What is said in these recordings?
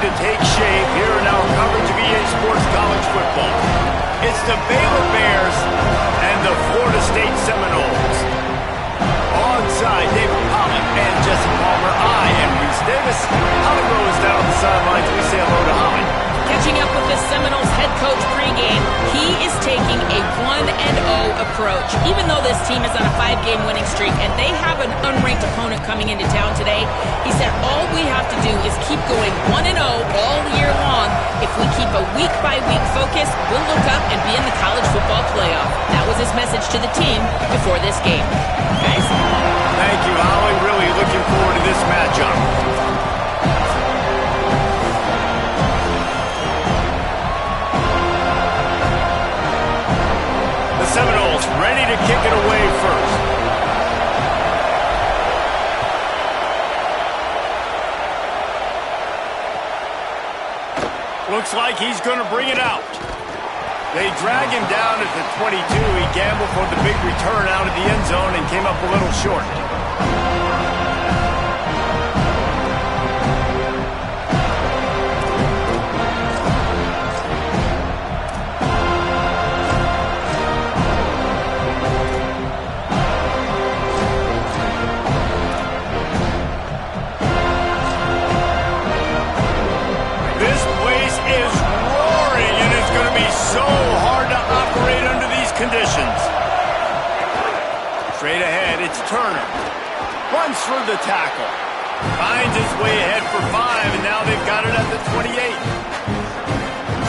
to take shape here in our coverage of EA Sports College Football. It's the Baylor Bears and the Florida State Seminoles. Onside, David Pollack and Jesse Palmer. I am Reese Davis. Holly Rose down on the sidelines. We say hello to Holly. Catching up with the Seminoles head coach pregame, he is taking a 1-0 approach. Even though this team is on a 5-game winning streak and they have an unranked opponent coming into town today, he said all we have to do is keep going 1-0 all year long. If we keep a week-by-week focus, we'll look up and be in the college football playoff. That was his message to the team before this game. Guys? Thank you, Holly. Really looking forward to this matchup. Seminoles ready to kick it away first. Looks like he's going to bring it out. They drag him down at the 22. He gambled for the big return out of the end zone and came up a little short. So hard to operate under these conditions. Straight ahead, it's Turner. Runs through the tackle. Finds his way ahead for 5, and now they've got it at the 28.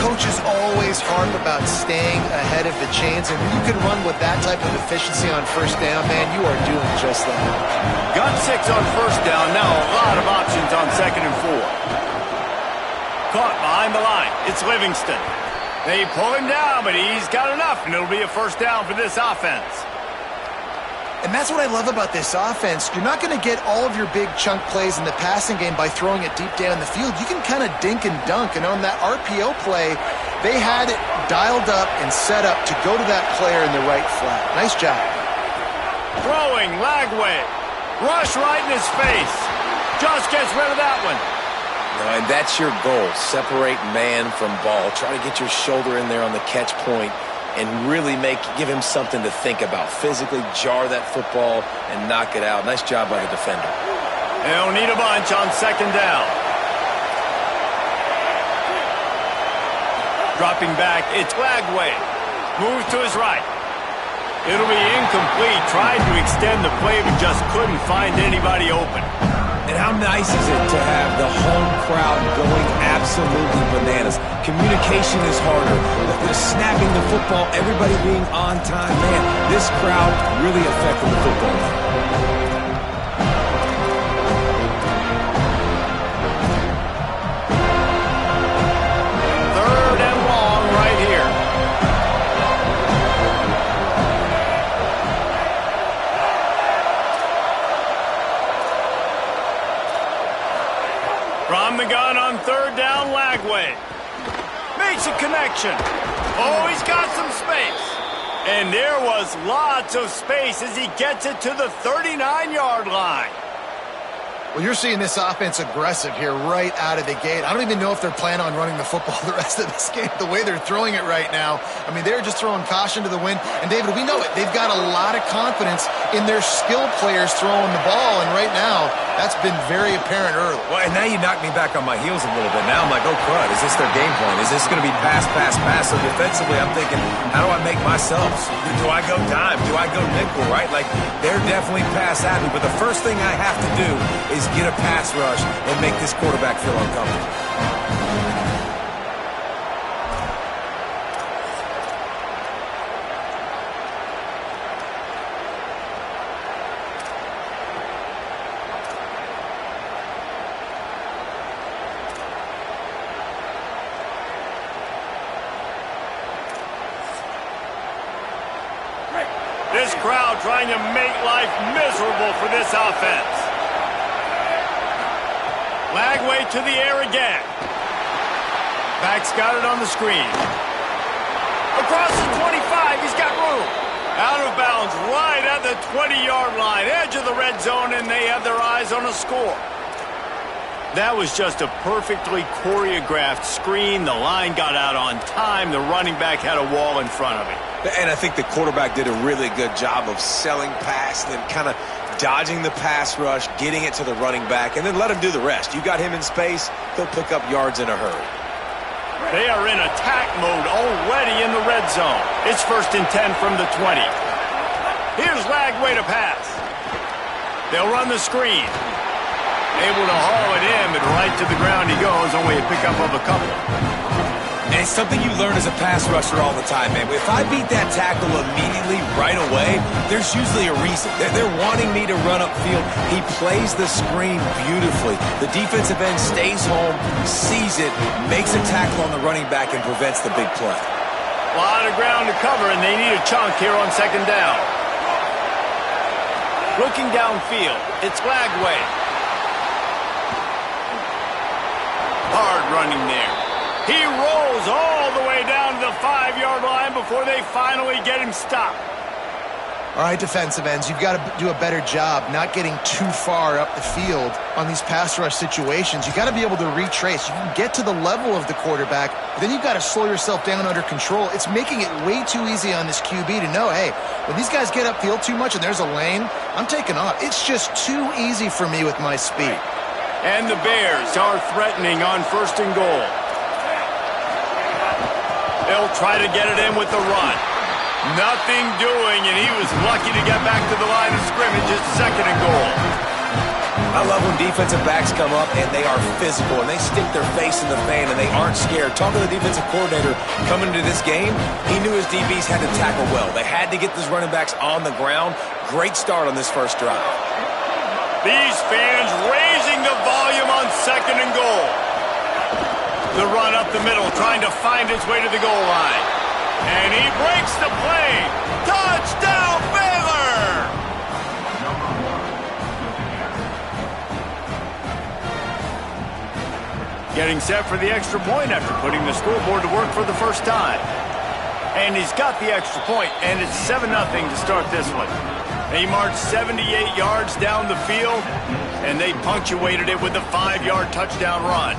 Coaches always harp about staying ahead of the chains, and when you can run with that type of efficiency on first down, man, you are doing just that. Got 6 on first down. Now a lot of options on 2nd and 4. Caught behind the line. It's Livingston. They pull him down, but he's got enough, and it'll be a first down for this offense. And that's what I love about this offense. You're not going to get all of your big chunk plays in the passing game by throwing it deep down the field. You can kind of dink and dunk, and on that RPO play, they had it dialed up and set up to go to that player in the right flat. Nice job. Throwing, Lagway. Rush right in his face. Just gets rid of that one. And that's your goal, separate man from ball. Try to get your shoulder in there on the catch point and really give him something to think about. Physically jar that football and knock it out. Nice job by the defender. They'll need a bunch on 2nd down. Dropping back, it's Lagway. Moves to his right. It'll be incomplete. Tried to extend the play, but just couldn't find anybody open. And how nice is it to have the home crowd going absolutely bananas? Communication is harder. The snapping the football, everybody being on time. Man, this crowd really affected the football game. Third and long right here. From the gun on 3rd down, Lagway. Makes a connection. Oh, he's got some space. And there was lots of space as he gets it to the 39-yard line. Well, you're seeing this offense aggressive here right out of the gate. I don't even know if they're planning on running the football the rest of this game, the way they're throwing it right now. I mean, they're just throwing caution to the wind. And, David, we know it. They've got a lot of confidence in their skilled players throwing the ball. And right now, that's been very apparent early. Well, and now you knock me back on my heels a little bit. Now I'm like, oh, crud, is this their game plan? Is this going to be pass, pass, pass? So defensively, I'm thinking, how do I make myself? Do I go dime? Do I go nickel, right? Like, they're definitely pass happy. But the first thing I have to do is get a pass rush and make this quarterback feel uncomfortable. This crowd trying to make life miserable for this offense. Lagway to the air again. Back's got it on the screen. Across the 25, he's got room. Out of bounds right at the 20-yard line. Edge of the red zone, and they have their eyes on a score. That was just a perfectly choreographed screen. The line got out on time. The running back had a wall in front of him. And I think the quarterback did a really good job of selling past and then kind of dodging the pass rush, getting it to the running back, and then let him do the rest. You got him in space, he'll pick up yards in a hurry. They are in attack mode already in the red zone. It's 1st and 10 from the 20. Here's Lagway to pass. They'll run the screen. Able to haul it in, but right to the ground he goes, only a pickup of a couple. And it's something you learn as a pass rusher all the time, man. If I beat that tackle immediately, right away, there's usually a reason. They're wanting me to run upfield. He plays the screen beautifully. The defensive end stays home, sees it, makes a tackle on the running back, and prevents the big play. A lot of ground to cover, and they need a chunk here on 2nd down. Looking downfield, it's Lagway. Hard running there. He rolls all the way down to the 5-yard line before they finally get him stopped. All right, defensive ends, you've got to do a better job not getting too far up the field on these pass rush situations. You've got to be able to retrace. You can get to the level of the quarterback, but then you've got to slow yourself down under control. It's making it way too easy on this QB to know, hey, when these guys get upfield too much and there's a lane, I'm taking off. It's just too easy for me with my speed. And the Bears are threatening on 1st and goal. They'll try to get it in with the run. Nothing doing, and he was lucky to get back to the line of scrimmage. It's 2nd and goal. I love when defensive backs come up and they are physical and they stick their face in the fan and they aren't scared. Talking to the defensive coordinator coming into this game, he knew his DBs had to tackle well. They had to get these running backs on the ground. Great start on this first drive. These fans raising the volume on 2nd and goal. The run up the middle, trying to find its way to the goal line. And he breaks the play. Touchdown, Baylor! Getting set for the extra point after putting the scoreboard to work for the first time. And he's got the extra point, and it's 7-0 to start this one. He marched 78 yards down the field, and they punctuated it with a 5-yard touchdown run.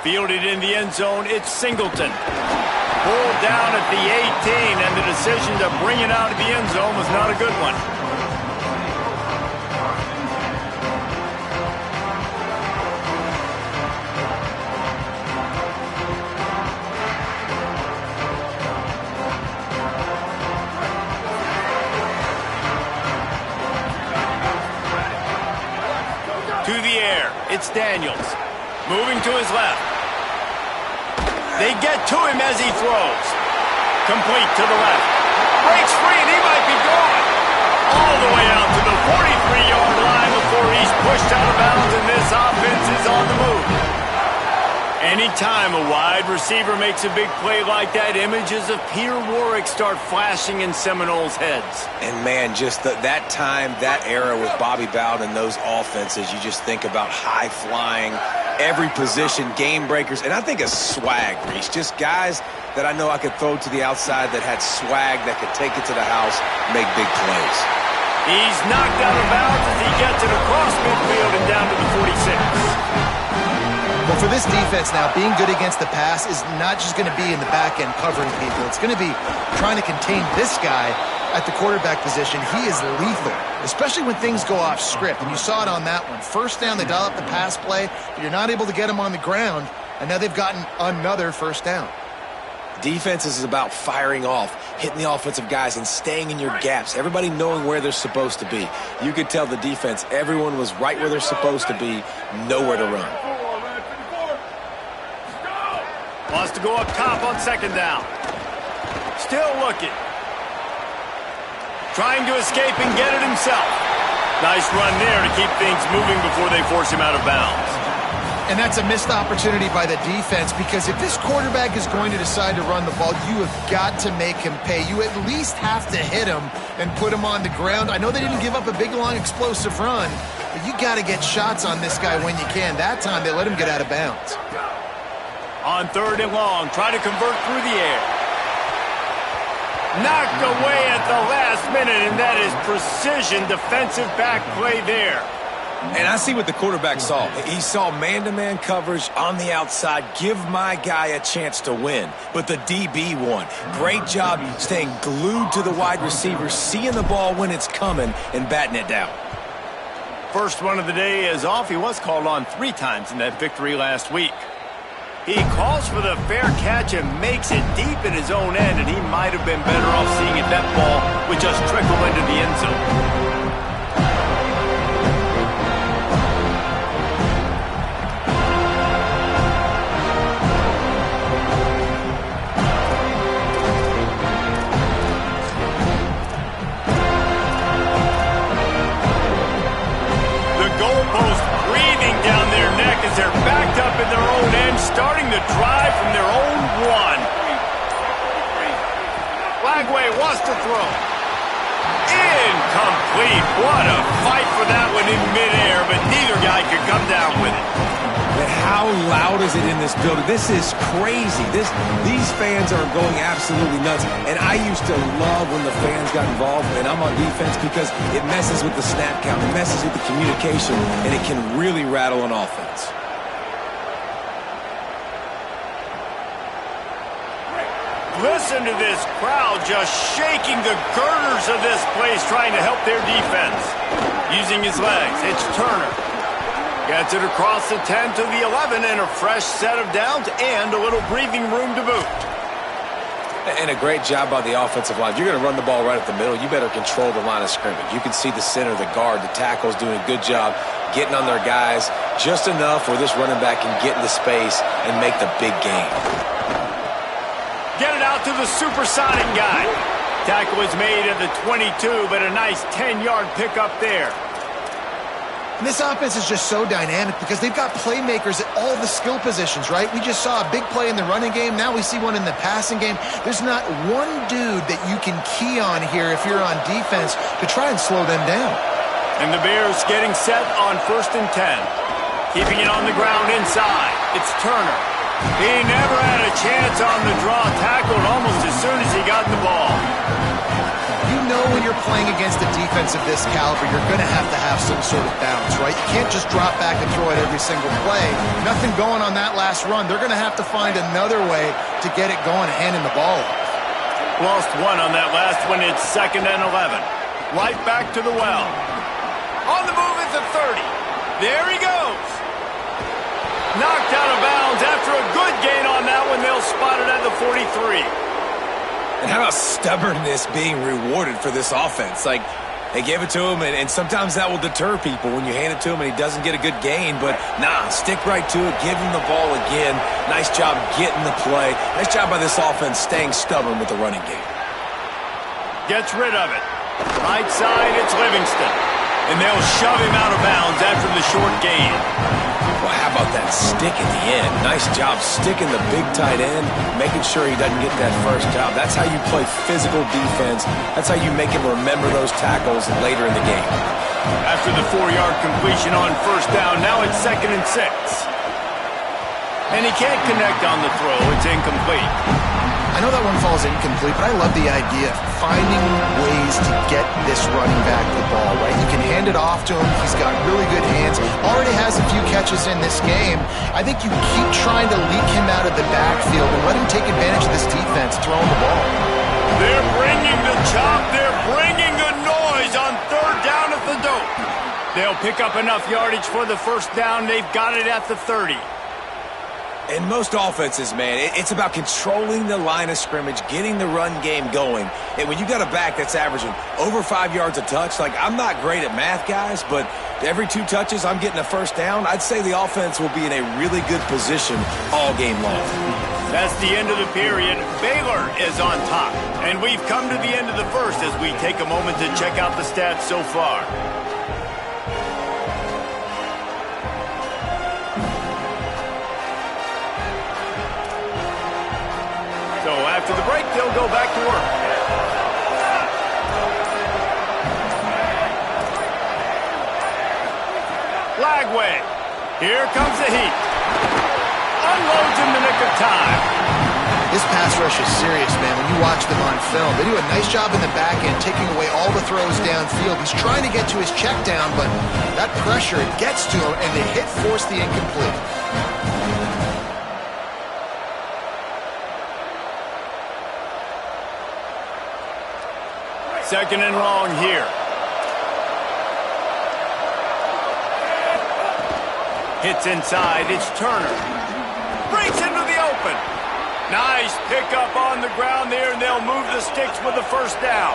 Fielded in the end zone, it's Singleton. Pulled down at the 18, and the decision to bring it out of the end zone was not a good one. To the air, it's Daniels. Moving to his left. They get to him as he throws. Complete to the left. Breaks free and he might be gone. All the way out to the 43-yard line before he's pushed out of bounds, and this offense is on the move. Anytime a wide receiver makes a big play like that, images of Peter Warrick start flashing in Seminoles' heads. And, man, just that time, that era with Bobby Bowden and those offenses, you just think about high-flying, every position, game breakers, and I think of swag, Reese. Just guys that I know I could throw to the outside that had swag, that could take it to the house, make big plays. He's knocked out of bounds as he gets it across midfield and down to the 46. Well, for this defense now, being good against the pass is not just going to be in the back end covering people. It's going to be trying to contain this guy at the quarterback position. He is lethal, especially when things go off script. And you saw it on that one. 1st down, they dial up the pass play, but you're not able to get him on the ground, and now they've gotten another 1st down. Defense is about firing off, hitting the offensive guys, and staying in your gaps. Everybody knowing where they're supposed to be. You could tell the defense, everyone was right where they're supposed to be, nowhere to run. Wants to go up top on 2nd down. Still looking. Trying to escape and get it himself. Nice run there to keep things moving before they force him out of bounds. And that's a missed opportunity by the defense, because if this quarterback is going to decide to run the ball, you have got to make him pay. You at least have to hit him and put him on the ground. I know they didn't give up a big, long, explosive run, but you got to get shots on this guy when you can. That time, they let him get out of bounds. On 3rd and long, try to convert through the air. Knocked away at the last minute, and that is precision defensive back play there. And I see what the quarterback saw. He saw man-to-man coverage on the outside. Give my guy a chance to win. But the DB won. Great job staying glued to the wide receiver, seeing the ball when it's coming, and batting it down. First one of the day is off. He was called on 3 times in that victory last week. He calls for the fair catch and makes it deep in his own end, and he might have been better off seeing if that ball would just trickle into the end zone. They're backed up in their own end, starting the drive from their own 1. Lagway wants to throw. Incomplete. What a fight for that one in midair, but neither guy could come down with it. But how loud is it in this building? This is crazy. These fans are going absolutely nuts. And I used to love when the fans got involved, and I'm on defense, because it messes with the snap count, it messes with the communication, and it can really rattle an offense. Listen to this crowd just shaking the girders of this place, trying to help their defense. Using his legs, it's Turner. Gets it across the 10 to the 11, and a fresh set of downs and a little breathing room to boot. And a great job by the offensive line. If you're going to run the ball right at the middle, you better control the line of scrimmage. You can see the center, the guard, the tackles doing a good job getting on their guys just enough where this running back can get into space and make the big game. Get it out to the supersonic guy. Tackle was made at the 22, but a nice 10-yard pickup there. And this offense is just so dynamic because they've got playmakers at all the skill positions, right? We just saw a big play in the running game. Now we see one in the passing game. There's not one dude that you can key on here if you're on defense to try and slow them down. And the Bears getting set on 1st and 10. Keeping it on the ground inside. It's Turner. He never had a chance on the draw, tackled almost as soon as he got the ball. You know when you're playing against a defense of this caliber, you're going to have some sort of balance, right? You can't just drop back and throw it every single play. Nothing going on that last run. They're going to have to find another way to get it going and handing the ball off. Lost 1 on that last one. It's 2nd and 11. Right back to the well. On the move at the 30. There he goes. Knocked out of bounds after a good gain on that one. They'll spot it at the 43. And how about stubbornness being rewarded for this offense? Like, they gave it to him, and sometimes that will deter people when you hand it to him and he doesn't get a good gain. But, nah, stick right to it. Give him the ball again. Nice job getting the play. Nice job by this offense staying stubborn with the running game. Gets rid of it. Right side, it's Livingston. And they'll shove him out of bounds after the short gain. Well, how about that stick at the end? Nice job sticking the big tight end, making sure he doesn't get that first job. That's how you play physical defense. That's how you make him remember those tackles later in the game. After the 4-yard completion on 1st down, now it's 2nd and 6. And he can't connect on the throw. It's incomplete. I know that one falls incomplete, but I love the idea of finding ways to get this running back the ball, right? You can hand it off to him. He's got really good hands. Already has a few catches in this game. I think you keep trying to leak him out of the backfield and let him take advantage of this defense throwing the ball. They're bringing the chop. They're bringing the noise on 3rd down at the dope. They'll pick up enough yardage for the 1st down. They've got it at the 30. In most offenses, man, it's about controlling the line of scrimmage, getting the run game going. And when you got a back that's averaging over 5 yards a touch, like, I'm not great at math, guys, but every 2 touches I'm getting a 1st down, I'd say the offense will be in a really good position all game long. That's the end of the period. Baylor is on top. And we've come to the end of the 1st as we take a moment to check out the stats so far. So after the break, they'll go back to work. Lagway. Here comes the heat. Unloads in the nick of time. This pass rush is serious, man. When you watch them on film, they do a nice job in the back end, taking away all the throws downfield. He's trying to get to his check down, but that pressure, it gets to him, and the hit forced the incomplete. Second and long here. Hits inside. It's Turner. Breaks into the open. Nice pickup on the ground there, and they'll move the sticks with the first down.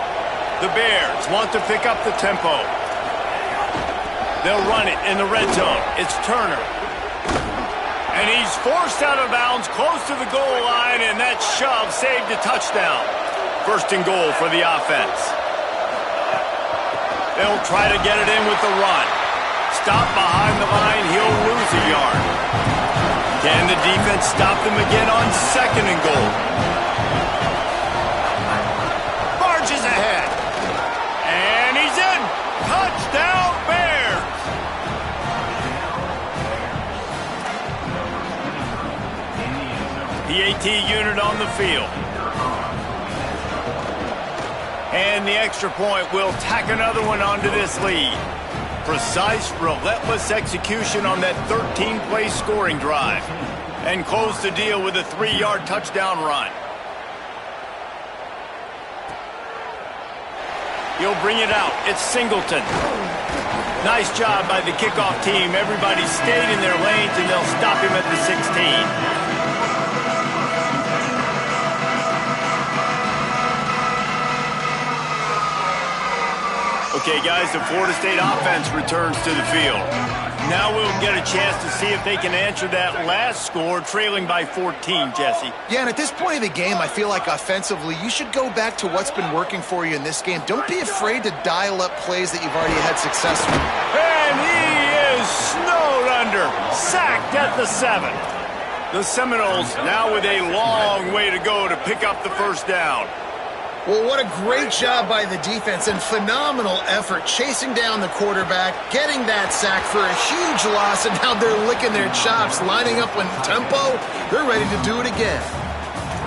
The Bears want to pick up the tempo. They'll run it in the red zone. It's Turner. And he's forced out of bounds close to the goal line, and that shove saved a touchdown. First and goal for the offense. They'll try to get it in with the run. Stop behind the line, he'll lose a yard. Can the defense stop them again on second and goal? Barges ahead. And he's in. Touchdown, Bears! PAT unit on the field. And the extra point will tack another one onto this lead. Precise, relentless execution on that 13-play scoring drive. And close the deal with a 3-yard touchdown run. He'll bring it out. It's Singleton. Nice job by the kickoff team. Everybody stayed in their lanes, and they'll stop him at the 16. Okay, guys, the Florida State offense returns to the field. Now we'll get a chance to see if they can answer that last score, trailing by 14, Jesse. Yeah, and at this point of the game, I feel like offensively, you should go back to what's been working for you in this game. Don't be afraid to dial up plays that you've already had success with. And he is snowed under, sacked at the 7. The Seminoles now with a long way to go to pick up the first down. Well, what a great job by the defense and phenomenal effort chasing down the quarterback, getting that sack for a huge loss, and now they're licking their chops, lining up with tempo. They're ready to do it again.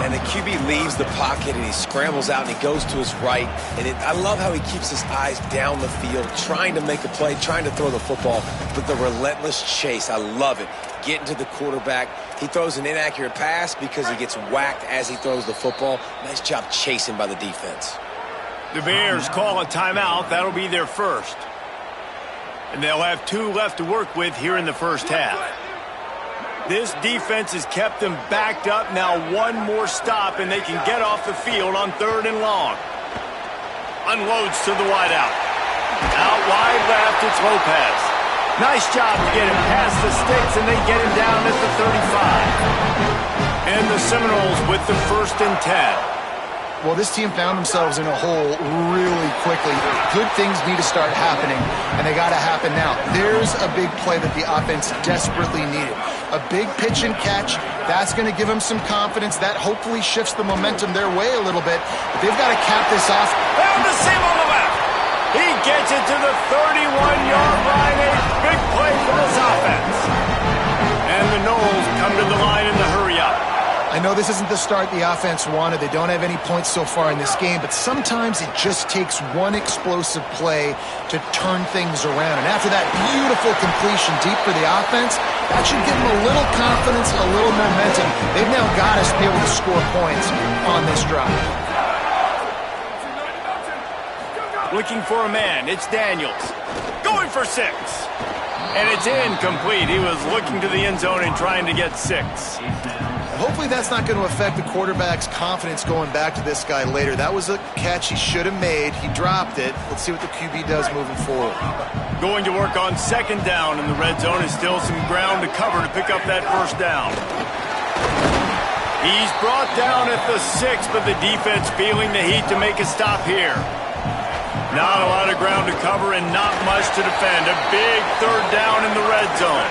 And the QB leaves the pocket, and he scrambles out, and he goes to his right. And I love how he keeps his eyes down the field, trying to make a play, trying to throw the football, but the relentless chase, I love it. Getting to the quarterback. He throws an inaccurate pass because he gets whacked as he throws the football. Nice job chasing by the defense. The Bears call a timeout. That'll be their first. And they'll have 2 left to work with here in the first half. This defense has kept them backed up. Now one more stop, and they can get off the field on 3rd and long. Unloads to the wideout. Out wide left, it's Lopez. Nice job to get him past the sticks, and they get him down at the 35. And the Seminoles with the 1st and 10. Well, this team found themselves in a hole really quickly. Good things need to start happening, and they got to happen now. There's a big play that the offense desperately needed. A big pitch and catch. That's going to give them some confidence. That hopefully shifts the momentum their way a little bit. But they've got to cap this off. Found the seam on the left. He gets it to the 31-yard line. A big play for this offense. And the Noles come to the line in the hurry-up. I know this isn't the start the offense wanted. They don't have any points so far in this game, but sometimes it just takes one explosive play to turn things around. And after that beautiful completion deep for the offense, that should give them a little confidence, a little momentum. They've now got us to be able to score points on this drive. Looking for a man. It's Daniels. Going for 6. And it's incomplete. He was looking to the end zone and trying to get 6. Hopefully that's not going to affect the quarterback's confidence going back to this guy later. That was a catch he should have made. He dropped it. Let's see what the QB does moving forward. Going to work on 2nd down in the red zone. Is still some ground to cover to pick up that 1st down. He's brought down at the 6, but the defense feeling the heat to make a stop here. Not a lot of ground to cover and not much to defend. A big 3rd down in the red zone.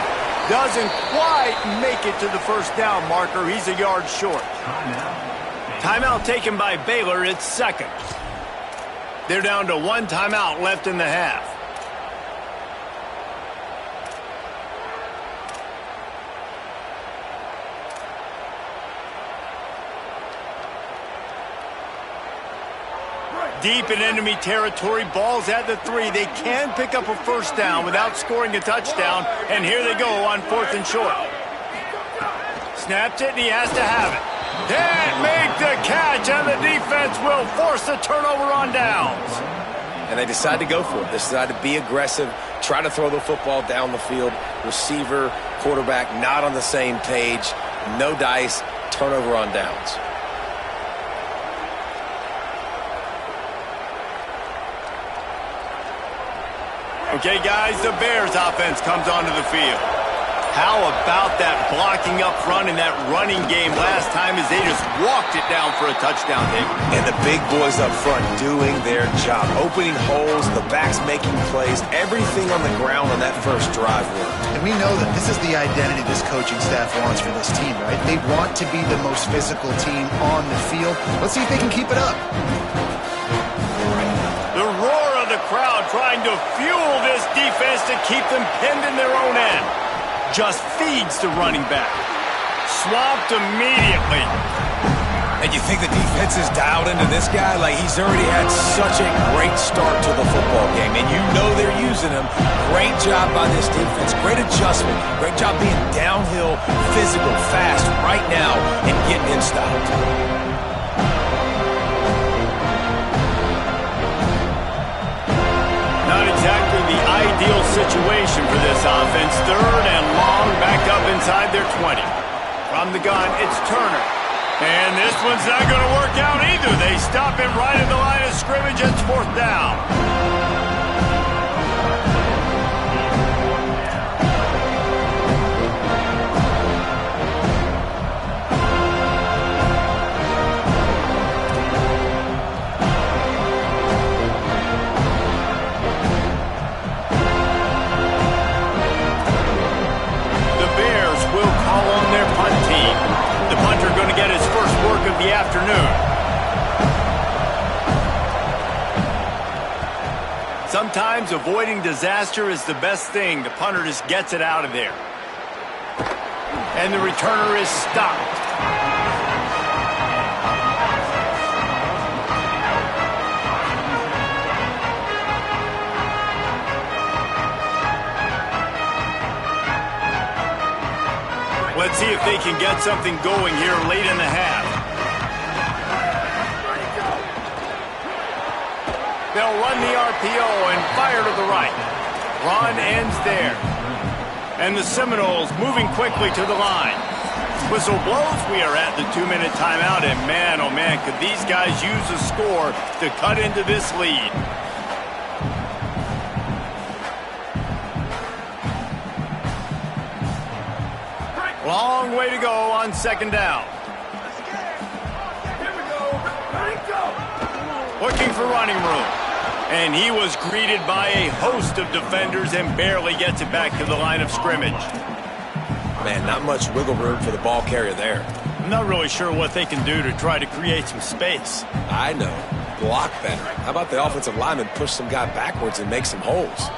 Doesn't quite make it to the 1st down marker. He's a yard short. Timeout taken by Baylor. It's 2nd. They're down to 1 timeout left in the half. Deep in enemy territory, ball's at the 3. They can pick up a first down without scoring a touchdown, and here they go on 4th and short. Snapped it, and he has to have it. Can't make the catch, and the defense will force the turnover on downs. And they decide to go for it. They decide to be aggressive, try to throw the football down the field. Receiver, quarterback, not on the same page. No dice, turnover on downs. Okay, guys, the Bears offense comes onto the field. How about that blocking up front in that running game last time as they just walked it down for a touchdown hit? And the big boys up front doing their job, opening holes, the backs making plays, everything on the ground on that first drive worked. And we know that this is the identity this coaching staff wants for this team, right? They want to be the most physical team on the field. Let's see if they can keep it up. The roar of the crowd trying to fuel this defense to keep them pinned in their own end. Just feeds the running back. Swamped immediately. And you think the defense is dialed into this guy? Like, he's already had such a great start to the football game, and you know they're using him. Great job by this defense. Great adjustment. Great job being downhill, physical, fast right now, and getting him stopped. Not exactly the ideal situation for this offense. 3rd and long, back up inside their 20. From the gun, it's Turner. And this one's not going to work out either. They stop him right at the line of scrimmage. It's 4th down. The afternoon. Sometimes avoiding disaster is the best thing. The punter just gets it out of there. And the returner is stopped. Let's see if they can get something going here late in the half. They'll run the RPO and fire to the right. Run ends there. And the Seminoles moving quickly to the line. Whistle blows. We are at the 2-minute timeout. And man, oh man, could these guys use a score to cut into this lead. Long way to go on 2nd down. Looking for running room. And he was greeted by a host of defenders and barely gets it back to the line of scrimmage. Man, not much wiggle room for the ball carrier there. I'm not really sure what they can do to try to create some space. I know. Block better. How about the offensive lineman push some guy backwards and make some holes?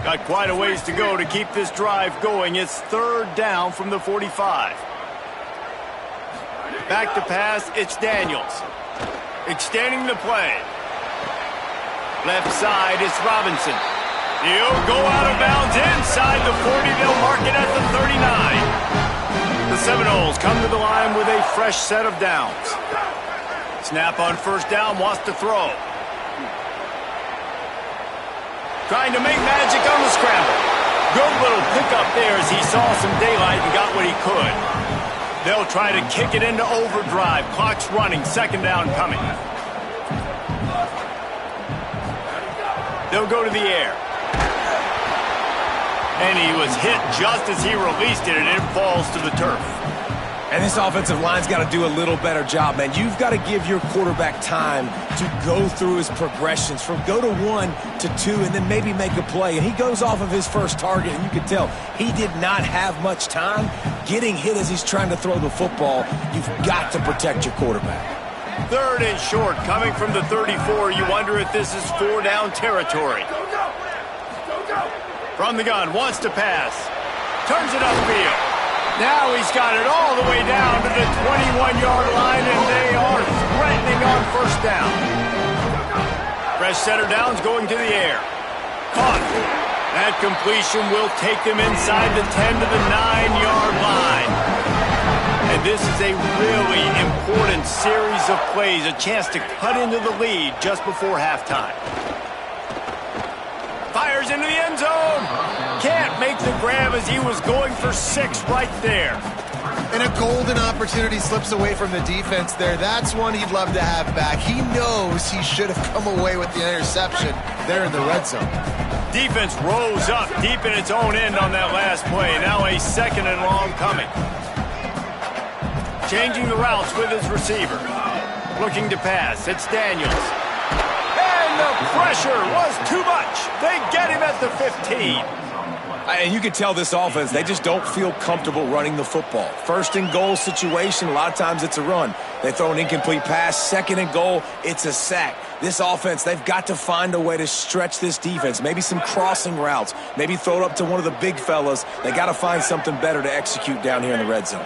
Got quite a ways to go to keep this drive going. It's 3rd down from the 45. Back to pass, it's Daniels. Extending the play. Left side, it's Robinson. He'll go out of bounds inside the 40. They'll mark it at the 39. The Seminoles come to the line with a fresh set of downs. Snap on 1st down, wants to throw. Trying to make magic on the scramble. Good little pickup there as he saw some daylight and got what he could. They'll try to kick it into overdrive. Clock's running, 2nd down coming. They'll go to the air. And he was hit just as he released it, and it falls to the turf. And this offensive line's got to do a little better job, man. You've got to give your quarterback time to go through his progressions from go to 1 to 2 and then maybe make a play. And he goes off of his first target, and you can tell he did not have much time getting hit as he's trying to throw the football. You've got to protect your quarterback. 3rd and short coming from the 34. You wonder if this is 4-down territory. From the gun, wants to pass. Turns it upfield. Now he's got it all the way down to the 21-yard line, and they are threatening on 1st down. Fresh setter downs going to the air. Caught. That completion will take them inside the 10 to the 9-yard line. And this is a really important series of plays, a chance to cut into the lead just before halftime. Fires into the end zone. Can't make the grab as he was going for 6 right there. And a golden opportunity slips away from the defense there. That's one he'd love to have back. He knows he should have come away with the interception there in the red zone. Defense rose up deep in its own end on that last play. Now a 2nd and long coming. Changing the routes with his receiver. Looking to pass. It's Daniels. And the pressure was too much. They get him at the 15. And you can tell this offense, they just don't feel comfortable running the football. 1st and goal situation, a lot of times it's a run. They throw an incomplete pass. 2nd and goal, it's a sack. This offense, they've got to find a way to stretch this defense. Maybe some crossing routes. Maybe throw it up to one of the big fellas. They got to find something better to execute down here in the red zone.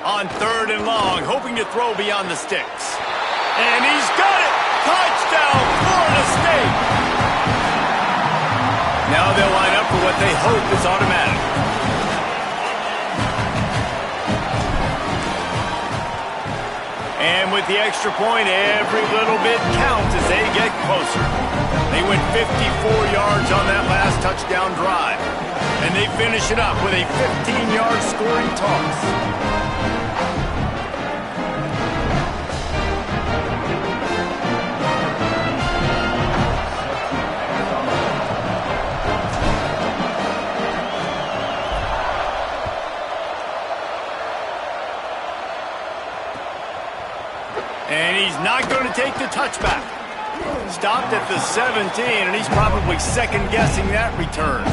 On 3rd and long, hoping to throw beyond the sticks. And he's got it! Touchdown, Florida State! Now they'll line up for what they hope is automatic. And with the extra point, every little bit counts as they get closer. They went 54 yards on that last touchdown drive. And they finish it up with a 15-yard scoring toss. And he's not going to take the touchback. Stopped at the 17, and he's probably second-guessing that return.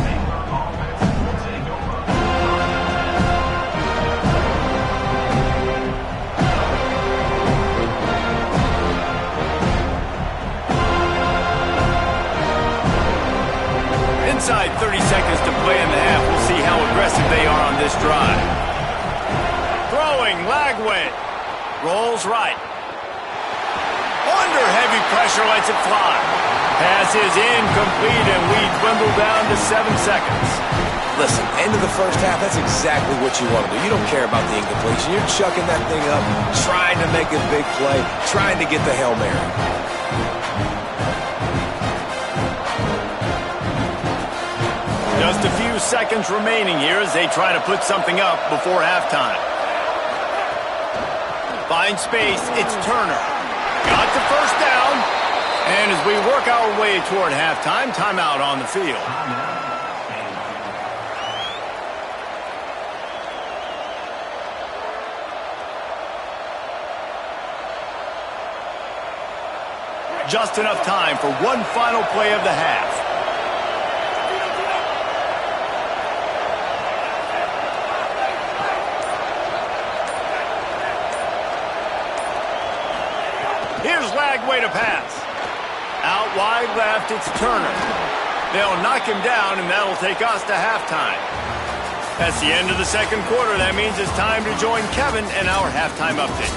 Inside 30 seconds to play in the half. We'll see how aggressive they are on this drive. Throwing, Lagway. Rolls right. Under heavy pressure, lets it fly. Pass is incomplete, and we dwindle down to 7 seconds. Listen, end of the first half, that's exactly what you want to do. You don't care about the incompletion. You're chucking that thing up, trying to make a big play, trying to get the Hail Mary. Just a few seconds remaining here as they try to put something up before halftime. Find space, it's Turner. Got the first down. And as we work our way toward halftime, timeout on the field. Just enough time for one final play of the half. Here's Lagway to pass. Out wide left, it's Turner. They'll knock him down, and that'll take us to halftime. That's the end of the second quarter. That means it's time to join Kevin and our halftime update.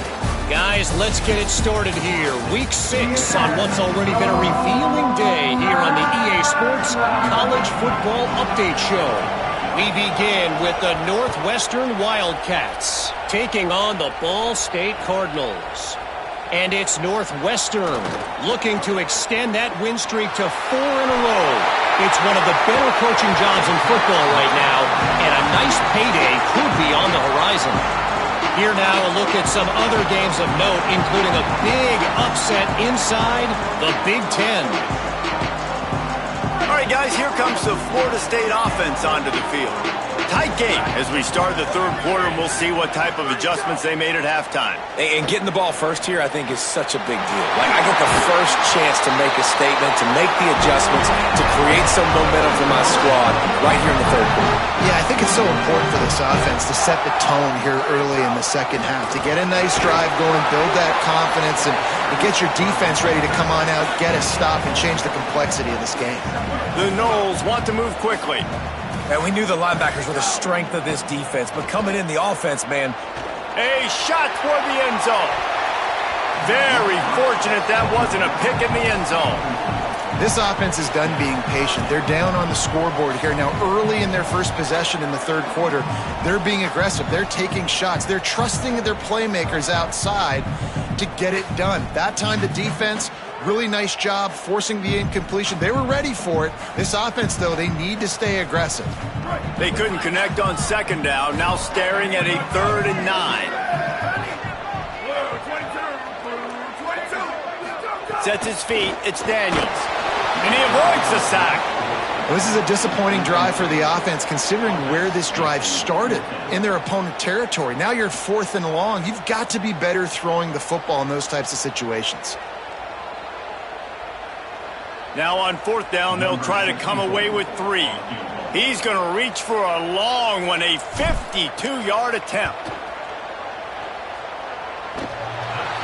Guys, let's get it started here. Week 6 on what's already been a revealing day here on the EA Sports College Football Update Show. We begin with the Northwestern Wildcats taking on the Ball State Cardinals. And it's Northwestern looking to extend that win streak to 4 in a row. It's one of the better coaching jobs in football right now, and a nice payday could be on the horizon. Here now a look at some other games of note, including a big upset inside the Big Ten. All right, guys, here comes the Florida State offense onto the field. tight game as we start the third quarter, and we'll see what type of adjustments they made at halftime. And getting the ball first here, I think, is such a big deal. Like, I get the first chance to make a statement, to make the adjustments, to create some momentum for my squad right here in the third quarter. Yeah, I think it's so important for this offense to set the tone here early in the second half, to get a nice drive going, build that confidence, and get your defense ready to come on out, get a stop, and change the complexity of this game. The Noles want to move quickly. And we knew the linebackers were the strength of this defense, but coming in the offense, man. A shot toward the end zone. Very fortunate that wasn't a pick in the end zone. This offense is done being patient. They're down on the scoreboard here. Now, early in their first possession in the third quarter, they're being aggressive. They're taking shots. They're trusting their playmakers outside to get it done. That time, the defense, really nice job forcing the incompletion. They were ready for it. This offense, though, they need to stay aggressive. They couldn't connect on second down. Now staring at a 3rd and 9. Sets his feet. It's Daniels. And he avoids the sack. Well, this is a disappointing drive for the offense, considering where this drive started in their opponent territory. Now you're 4th and long. You've got to be better throwing the football in those types of situations. Now on 4th down, they'll try to come away with 3. He's going to reach for a long one, a 52-yard attempt.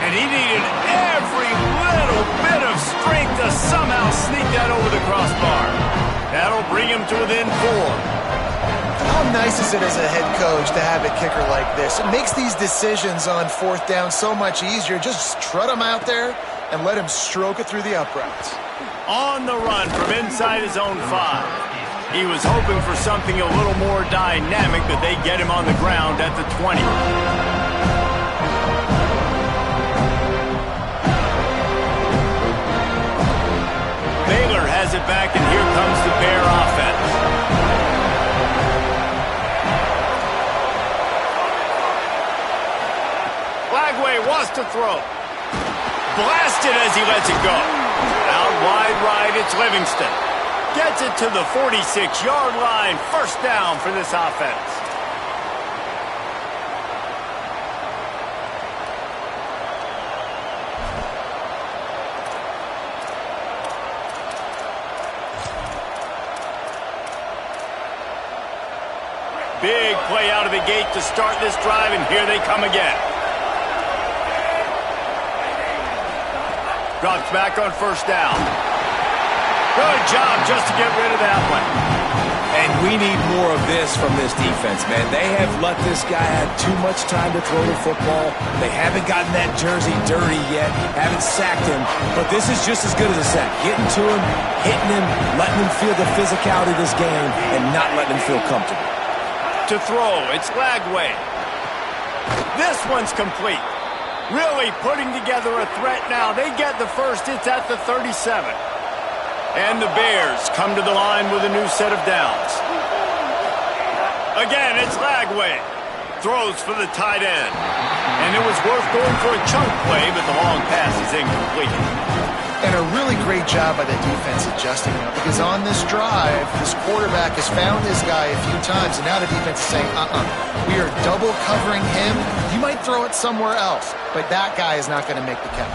And he needed every little bit of strength to somehow sneak that over the crossbar. That'll bring him to within 4. How nice is it as a head coach to have a kicker like this? It makes these decisions on 4th down so much easier. Just trot him out there and let him stroke it through the uprights. On the run from inside his own 5. He was hoping for something a little more dynamic, but they get him on the ground at the 20. Baylor has it back, and here comes the Bear offense. Lagway wants to throw. Blasted as he lets it go. Out wide right, it's Livingston. Gets it to the 46-yard line. 1st down for this offense. Big play out of the gate to start this drive, and here they come again. Drops back on 1st down. Good job just to get rid of that one. And we need more of this from this defense, man. They have let this guy have too much time to throw the football. They haven't gotten that jersey dirty yet, haven't sacked him, but this is just as good as a sack. Getting to him, hitting him, letting him feel the physicality of this game, and not letting him feel comfortable. To throw, it's Lagway. This one's complete. Really putting together a threat now. They get the first. It's at the 37. And the Bears come to the line with a new set of downs. Again, it's Lagway. Throws for the tight end. And it was worth going for a chunk play, but the long pass is incomplete. And a really great job by the defense adjusting now, because on this drive, this quarterback has found this guy a few times, and now the defense is saying, we are double covering him. You might throw it somewhere else, but that guy is not going to make the catch.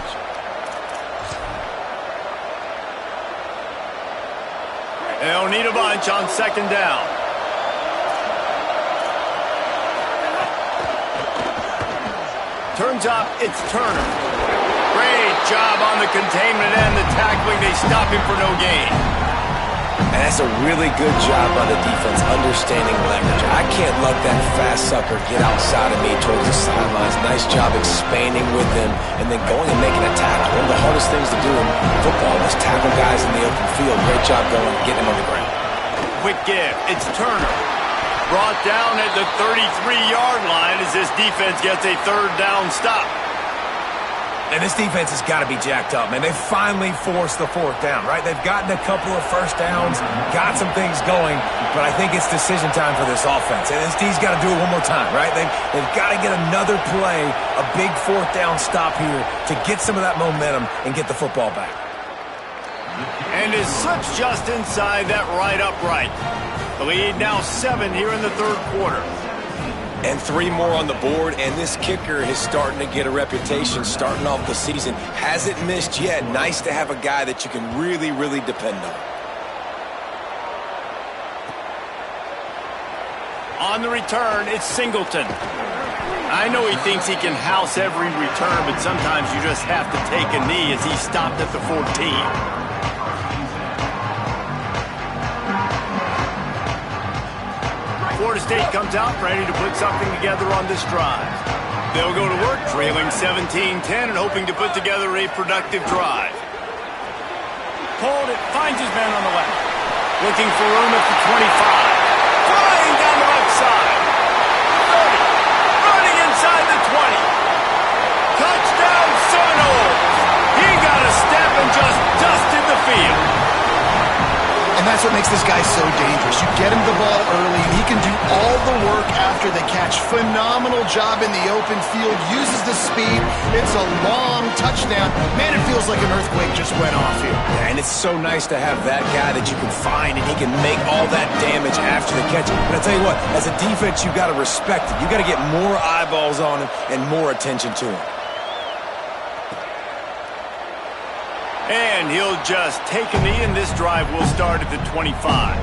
They'll need a bunch on 2nd down. Turns up, it's Turner. Great job on the containment and the tackling. They stop him for no gain. And that's a really good job by the defense, understanding leverage. I can't let that fast sucker get outside of me towards the sidelines. Nice job expanding with him and then going and making a tackle. One of the hardest things to do in football is tackle guys in the open field. Great job going, getting him on the ground. Quick give. It's Turner. Brought down at the 33-yard line as this defense gets a 3rd down stop. And this defense has got to be jacked up, man. They finally forced the 4th down, right? They've gotten a couple of 1st downs, got some things going, but I think it's decision time for this offense. And this D's got to do it one more time, right? They've got to get another play, a big 4th down stop here to get some of that momentum and get the football back. And it slips just inside that right upright. The lead now 7 here in the third quarter. And 3 more on the board, and this kicker is starting to get a reputation starting off the season. Hasn't missed yet. Nice to have a guy that you can really, really depend on. On the return, it's Singleton. I know he thinks he can house every return, but sometimes you just have to take a knee as he stopped at the 14. Florida State comes out ready to put something together on this drive. They'll go to work trailing 17-10 and hoping to put together a productive drive. Hold it, finds his man on the left. Looking for room at the 25. Flying down the left side. 30. Running inside the 20. Touchdown Seminoles. He got a step and just dusted the field. And that's what makes this guy so dangerous. You get him the ball early, and he can do all the work after the catch. Phenomenal job in the open field. Uses the speed. It's a long touchdown. Man, it feels like an earthquake just went off here. Yeah, and it's so nice to have that guy that you can find, and he can make all that damage after the catch. But I tell you what, as a defense, you've got to respect it. You've got to get more eyeballs on him and more attention to him. And he'll just take a knee, and this drive will start at the 25.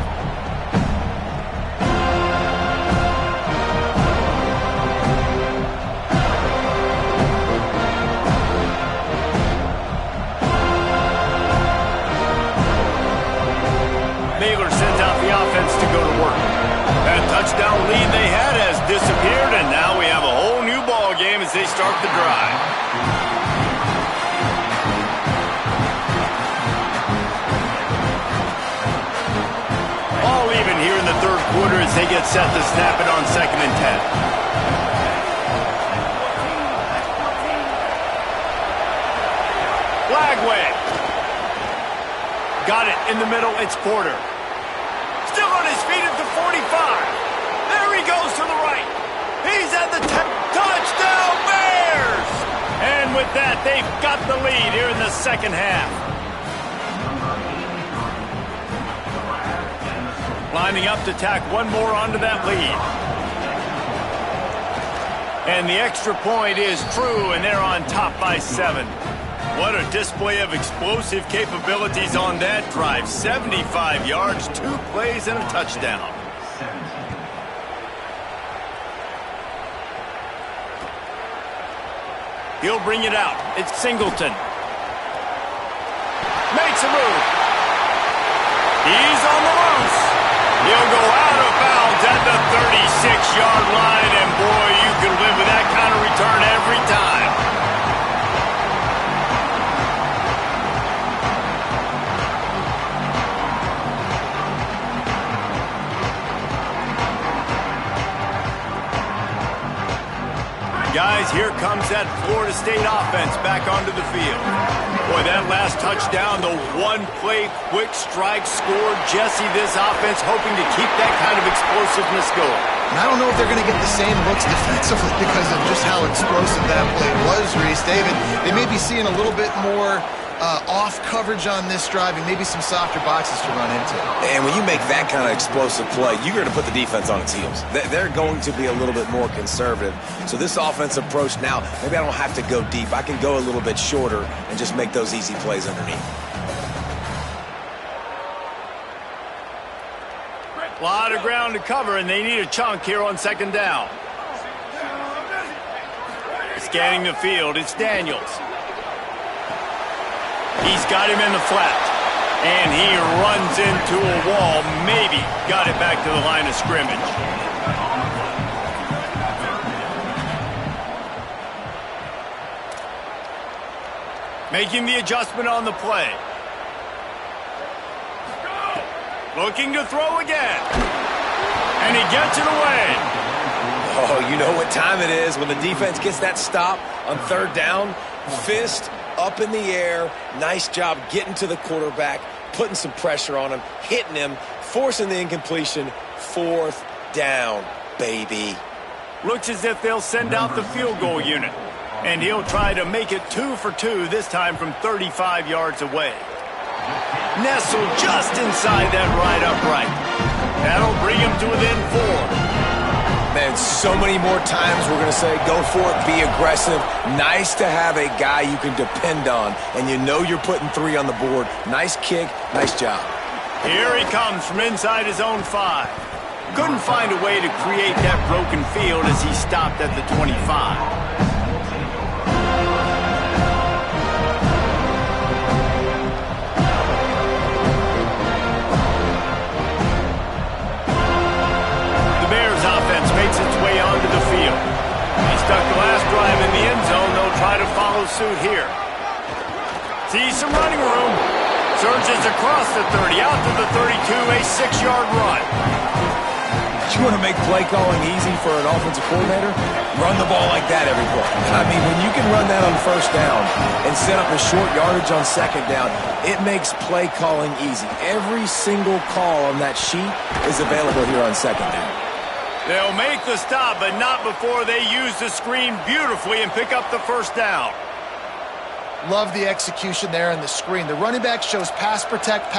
Baylor sends out the offense to go to work. That touchdown lead they had has disappeared, and now we have a whole new ball game as they start the drive. Even here in the third quarter as they get set to snap it on 2nd and 10. Flagway. Got it in the middle. It's Porter. Still on his feet at the 45. There he goes to the right. He's at the 10. Touchdown Bears! And with that, they've got the lead here in the second half. Lining up to tack one more onto that lead. And the extra point is true, and they're on top by 7. What a display of explosive capabilities on that drive. 75 yards, 2 plays, and a touchdown. He'll bring it out. It's Singleton. Makes a move. He's on the loose. He'll go out of bounds at the 36-yard line, and boy, you can live with that kind of return every time. Guys, here comes that Florida State offense back onto the field. Boy, that last touchdown, the one-play quick strike score. Jesse, this offense hoping to keep that kind of explosiveness going. And I don't know if they're going to get the same looks defensively because of just how explosive that play was, Reese. David, they may be seeing a little bit more off coverage on this drive and maybe some softer boxes to run into. And when you make that kind of explosive play, you're going to put the defense on its heels. They're going to be a little bit more conservative. So this offensive approach now, maybe I don't have to go deep. I can go a little bit shorter and just make those easy plays underneath. A lot of ground to cover, and they need a chunk here on 2nd down. Scanning the field, it's Daniels. He's got him in the flat, and he runs into a wall. Maybe got it back to the line of scrimmage. Making the adjustment on the play. Looking to throw again. And he gets it away. Oh, you know what time it is when the defense gets that stop on 3rd down. Fist up in the air. Nice job getting to the quarterback, putting some pressure on him, hitting him, forcing the incompletion. 4th down, baby. Looks as if they'll send out the field goal unit. And he'll try to make it 2 for 2, this time from 35 yards away. Nestled just inside that right upright. That'll bring him to within 4. Man, so many more times we're going to say, go for it, be aggressive. Nice to have a guy you can depend on, and you know you're putting 3 on the board. Nice kick, nice job. Here he comes from inside his own 5. Couldn't find a way to create that broken field as he stopped at the 25. Makes its way onto the field. He stuck the last drive in the end zone. They'll try to follow suit here. Sees some running room. Surges across the 30, out to the 32, a 6-yard run. You want to make play calling easy for an offensive coordinator? Run the ball like that every play. I mean, when you can run that on first down and set up a short yardage on second down, it makes play calling easy. Every single call on that sheet is available here on second down. They'll make the stop, but not before they use the screen beautifully and pick up the first down. Love the execution there on the screen. The running back shows pass protect.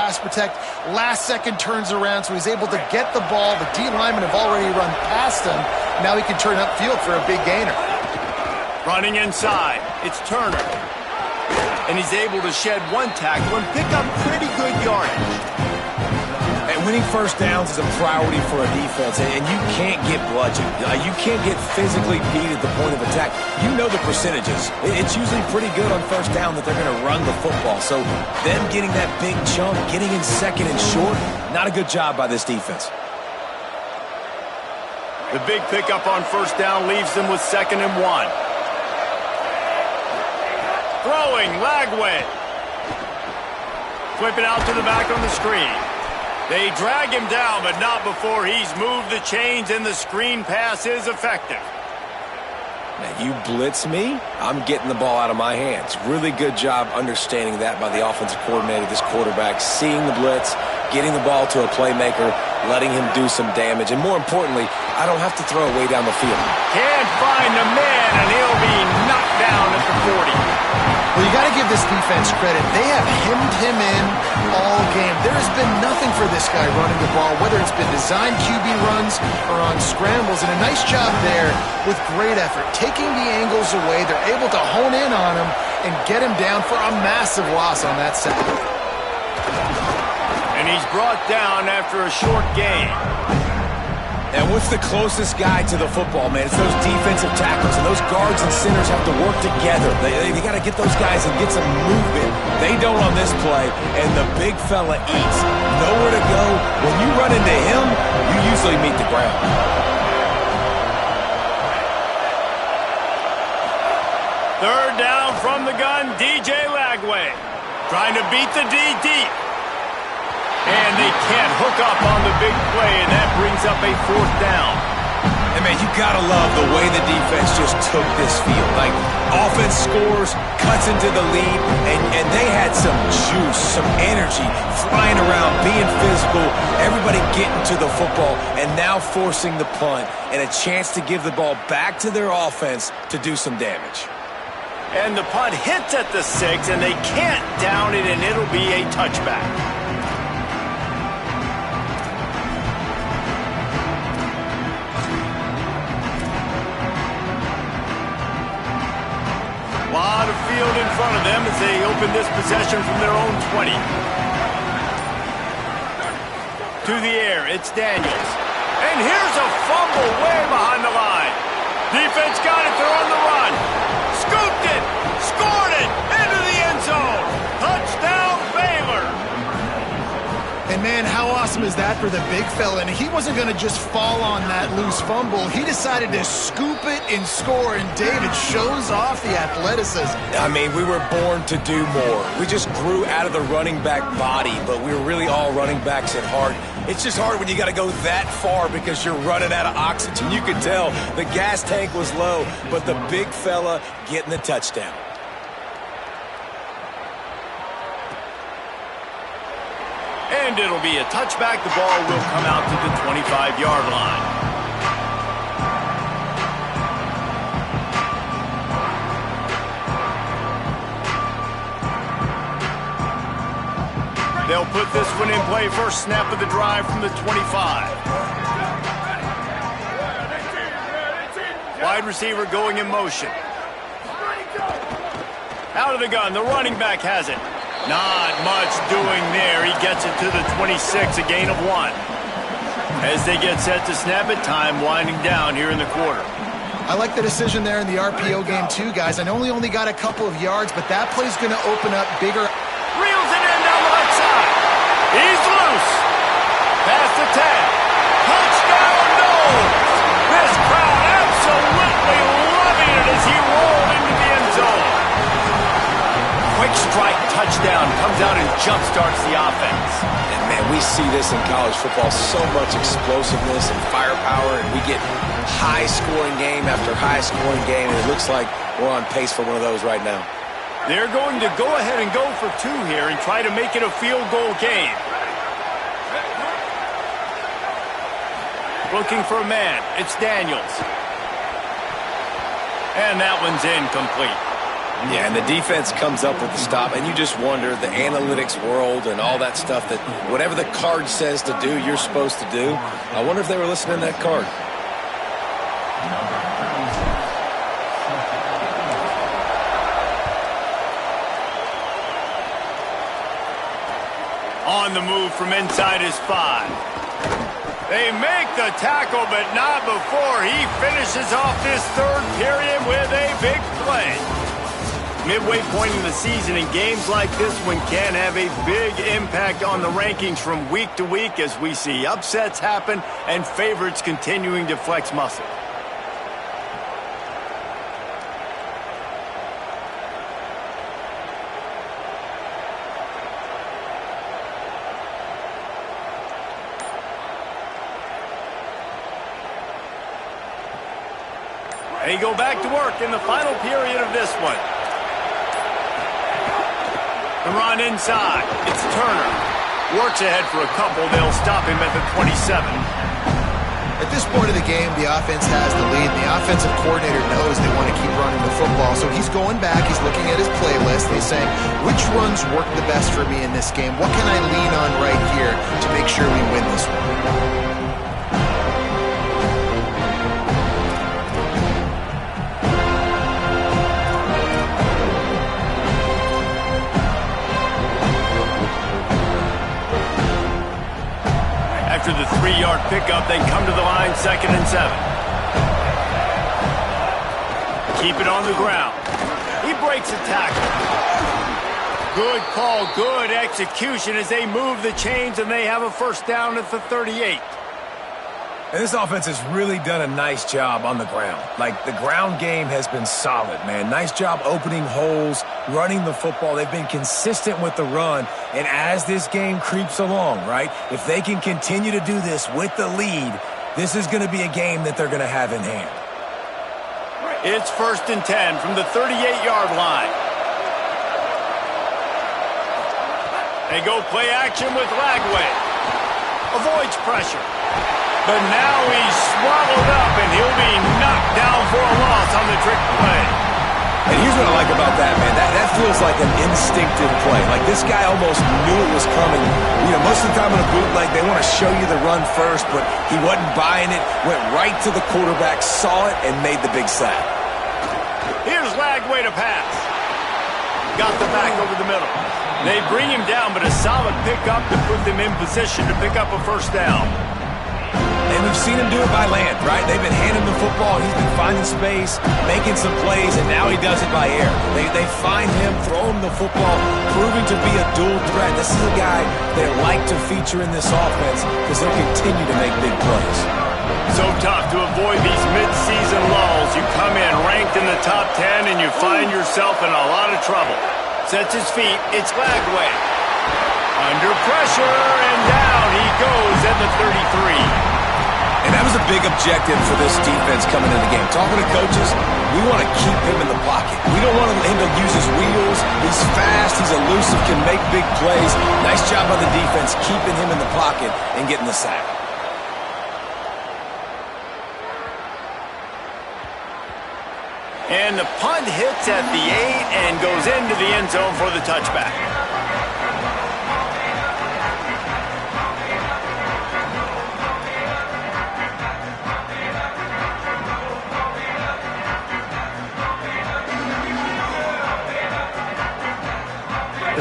Last second turns around, so he's able to get the ball. The D linemen have already run past him. Now he can turn upfield for a big gainer. Running inside, it's Turner. And he's able to shed 1 tackle and pick up pretty good yardage. Winning first downs is a priority for a defense, and you can't get bludgeoned. You can't get physically beat at the point of attack. You know the percentages. It's usually pretty good on first down that they're going to run the football. So them getting that big chunk, getting in second and short, not a good job by this defense. The big pickup on first down leaves them with 2nd and 1. Throwing, Lagway. Flip it out to the back on the screen. They drag him down, but not before he's moved the chains and the screen pass is effective. Now, you blitz me, I'm getting the ball out of my hands. Really good job understanding that by the offensive coordinator, this quarterback, seeing the blitz, getting the ball to a playmaker, letting him do some damage, and more importantly, I don't have to throw it way down the field. Can't find the man, and he'll be knocked down at the 40. Well, you got to give this defense credit. They have hemmed him in all game. There has been nothing for this guy running the ball, whether it's been designed QB runs or on scrambles, and a nice job there with great effort. Taking the angles away, they're able to hone in on him and get him down for a massive loss on that sack. And he's brought down after a short gain. And what's the closest guy to the football, man? It's those defensive tackles, and those guards and centers have to work together. They got to get those guys and get some movement. They don't on this play, and the big fella eats. Nowhere to go. When you run into him, you usually meet the ground. Third down from the gun, DJ Lagway. Trying to beat the D deep. And they can't hook up on the big play, and that brings up a 4th down. And, man, you got to love the way the defense just took this field. Like, offense scores, cuts into the lead, and they had some juice, some energy, flying around, being physical, everybody getting to the football, and now forcing the punt and a chance to give the ball back to their offense to do some damage. And the punt hits at the 6, and they can't down it, and it'll be a touchback. A lot of field in front of them as they open this possession from their own 20. To the air, it's Daniels. And here's a fumble way behind the line. Defense got it, they're on the run. Scooped it, scored it, into the end zone. Touchdown, Baylor. And man, how awesome is that for the big fella? And he wasn't going to just fall on that loose fumble. He decided to scoop it and score, and David shows off the athleticism. I mean, we were born to do more. We just grew out of the running back body, but we were really all running backs at heart. It's just hard when you got to go that far because you're running out of oxygen. You could tell the gas tank was low, but the big fella getting the touchdown. And it'll be a touchback. The ball will come out to the 25-yard line. They'll put this one in play. First snap of the drive from the 25. Wide receiver going in motion. Out of the gun, the running back has it. Not much doing there. He gets it to the 26, a gain of 1. As they get set to snap it, time winding down here in the quarter. I like the decision there in the RPO game too, guys. I know he only got a couple of yards, but that play's going to open up bigger. Reels it in down the right side. He's loose. Past the 10. Touchdown, Knowles. This crowd absolutely loving it as he rolled into the end zone. Quick strike touchdown comes out and jump-starts the offense. And, man, we see this in college football, so much explosiveness and firepower, and we get high-scoring game after high-scoring game, and it looks like we're on pace for one of those right now. They're going to go ahead and go for 2 here and try to make it a field goal game. Looking for a man. It's Daniels. And that one's incomplete. Yeah, and the defense comes up with the stop, and you just wonder, the analytics world and all that stuff, that whatever the card says to do, you're supposed to do. I wonder if they were listening to that card. On the move from inside his 5. They make the tackle, but not before he finishes off this third period with a big play. Midway point in the season, and games like this one can have a big impact on the rankings from week to week as we see upsets happen and favorites continuing to flex muscle. They go back to work in the final period of this one. The run inside. It's Turner. Works ahead for a couple. They'll stop him at the 27. At this point of the game, the offense has the lead. The offensive coordinator knows they want to keep running the football. So he's going back. He's looking at his playlist. He's saying, which runs work the best for me in this game? What can I lean on right here to make sure we win this one? After the 3-yard pickup, they come to the line, 2nd and 7. Keep it on the ground. He breaks a tackle. Good call, good execution as they move the chains, and they have a first down at the 38. And this offense has really done a nice job on the ground. Like, the ground game has been solid, man. Nice job opening holes, running the football. They've been consistent with the run. And as this game creeps along, right, if they can continue to do this with the lead, this is going to be a game that they're going to have in hand. It's 1st and 10 from the 38-yard line. They go play action with Lagway. Avoids pressure. But now he's swallowed up, and he'll be knocked down for a loss on the trick play. And here's what I like about that, man. That feels like an instinctive play. Like, this guy almost knew it was coming. You know, most of the time in a bootleg, they want to show you the run first, but he wasn't buying it, went right to the quarterback, saw it, and made the big sack. Here's Lagway to pass. Got the back over the middle. They bring him down, but a solid pickup to put them in position to pick up a first down. And we've seen him do it by land, right? They've been handing the football. He's been finding space, making some plays, and now he does it by air. They find him, throw him the football, proving to be a dual threat. This is a guy they like to feature in this offense because he'll continue to make big plays. So tough to avoid these mid-season lulls. You come in ranked in the top 10, and you find yourself in a lot of trouble. Sets his feet. It's Lagway. Under pressure, and down he goes at the 33. And that was a big objective for this defense coming into the game. Talking to coaches, we want to keep him in the pocket. We don't want him to use his wheels. He's fast, he's elusive, can make big plays. Nice job by the defense keeping him in the pocket and getting the sack. And the punt hits at the 8 and goes into the end zone for the touchback.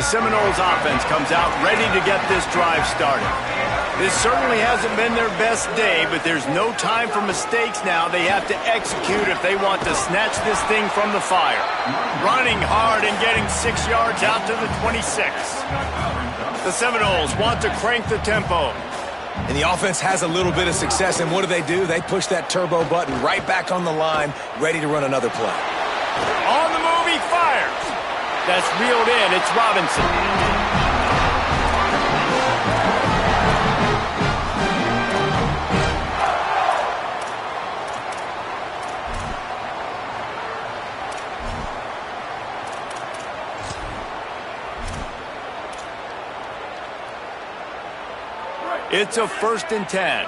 Seminoles offense comes out ready to get this drive started. This certainly hasn't been their best day, but there's no time for mistakes now. They have to execute if they want to snatch this thing from the fire. Running hard and getting 6 yards out to the 26. The Seminoles want to crank the tempo. And the offense has a little bit of success, and what do? They push that turbo button right back on the line, ready to run another play. On the move, he fires. That's reeled in. It's Robinson. It's a 1st and 10.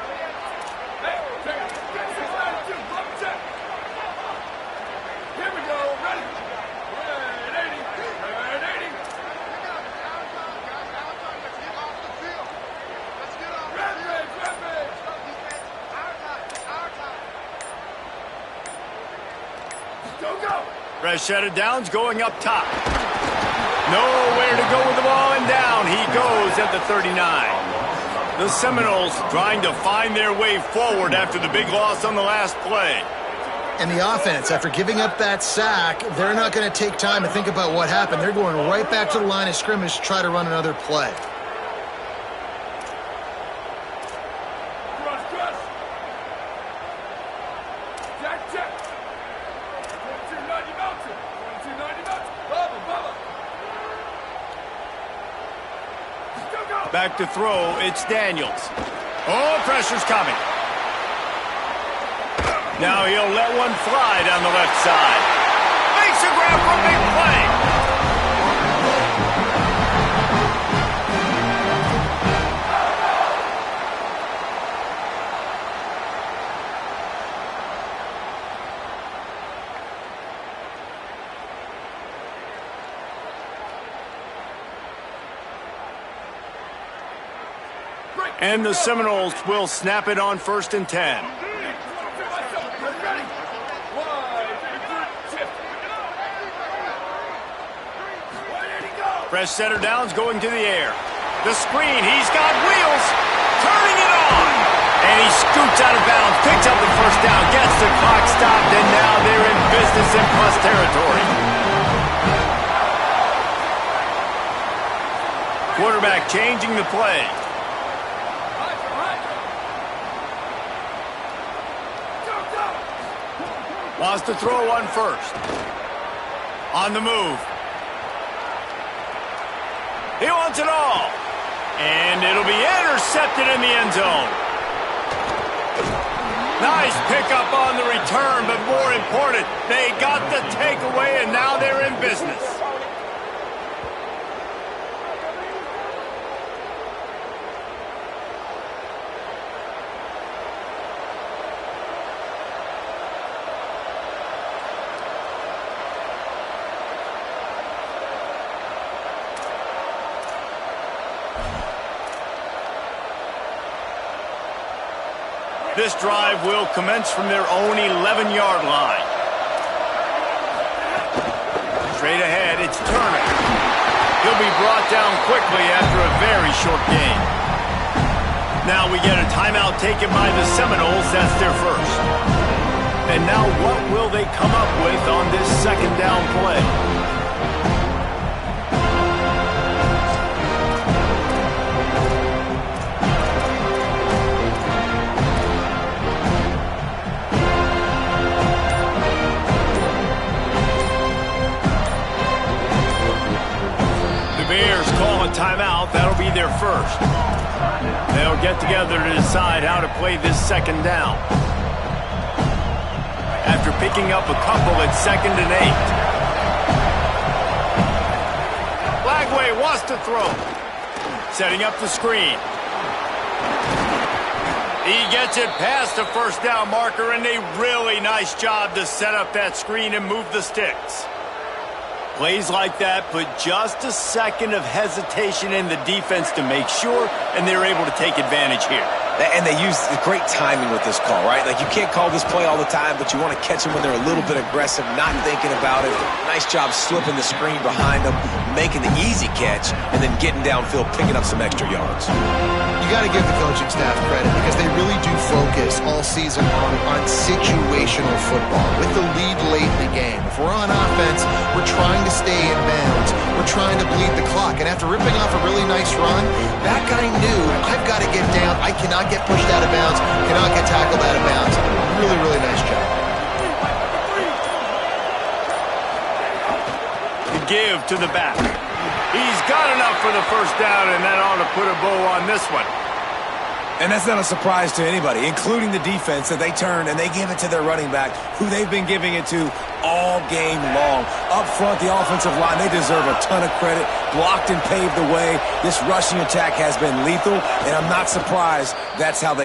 Freshetta Downs going up top. Nowhere to go with the ball, and down he goes at the 39. The Seminoles trying to find their way forward after the big loss on the last play. And the offense, after giving up that sack, they're not going to take time to think about what happened. They're going right back to the line of scrimmage to try to run another play. Back to throw, it's Daniels. Oh, pressure's coming. Now he'll let one fly down the left side. Makes a grab for a big play. And the Seminoles will snap it on 1st and 10. Freshetta Downs going to the air. The screen, he's got wheels, turning it on. And he scoots out of bounds, picks up the 1st down, gets the clock stopped, and now they're in business in plus territory. Quarterback changing the play. Wants to throw on 1st. On the move. He wants it all. And it'll be intercepted in the end zone. Nice pickup on the return, but more important, they got the takeaway, and now they're in business. This drive will commence from their own 11-yard line. Straight ahead, it's Turner. He'll be brought down quickly after a very short gain. Now we get a timeout taken by the Seminoles. That's their first. And now what will they come up with on this 2nd down play? Bears call a timeout. That'll be their first. They'll get together to decide how to play this 2nd down. After picking up a couple at 2nd and 8. Blagway wants to throw. Setting up the screen. He gets it past the 1st down marker, and a really nice job to set up that screen and move the sticks. Plays like that put just a second of hesitation in the defense to make sure, and they're able to take advantage here. And they use the great timing with this call, right? Like, you can't call this play all the time, but you want to catch them when they're a little bit aggressive, not thinking about it. Nice job slipping the screen behind them, making the easy catch, and then getting downfield, picking up some extra yards. You got to give the coaching staff credit because they really do focus all season on situational football with the lead late in the game. If we're on offense, we're trying to stay in bounds. We're trying to bleed the clock. And after ripping off a really nice run, that guy knew, I've got to get down. I cannot get pushed out of bounds, cannot get tackled out of bounds. Really, really nice job. The give to the back. He's got enough for the first down, and that ought to put a bow on this one. And that's not a surprise to anybody, including the defense, that they turn and they give it to their running back, who they've been giving it to all game long. Up front, the offensive line, they deserve a ton of credit. Blocked and paved the way. This rushing attack has been lethal, and I'm not surprised that's how they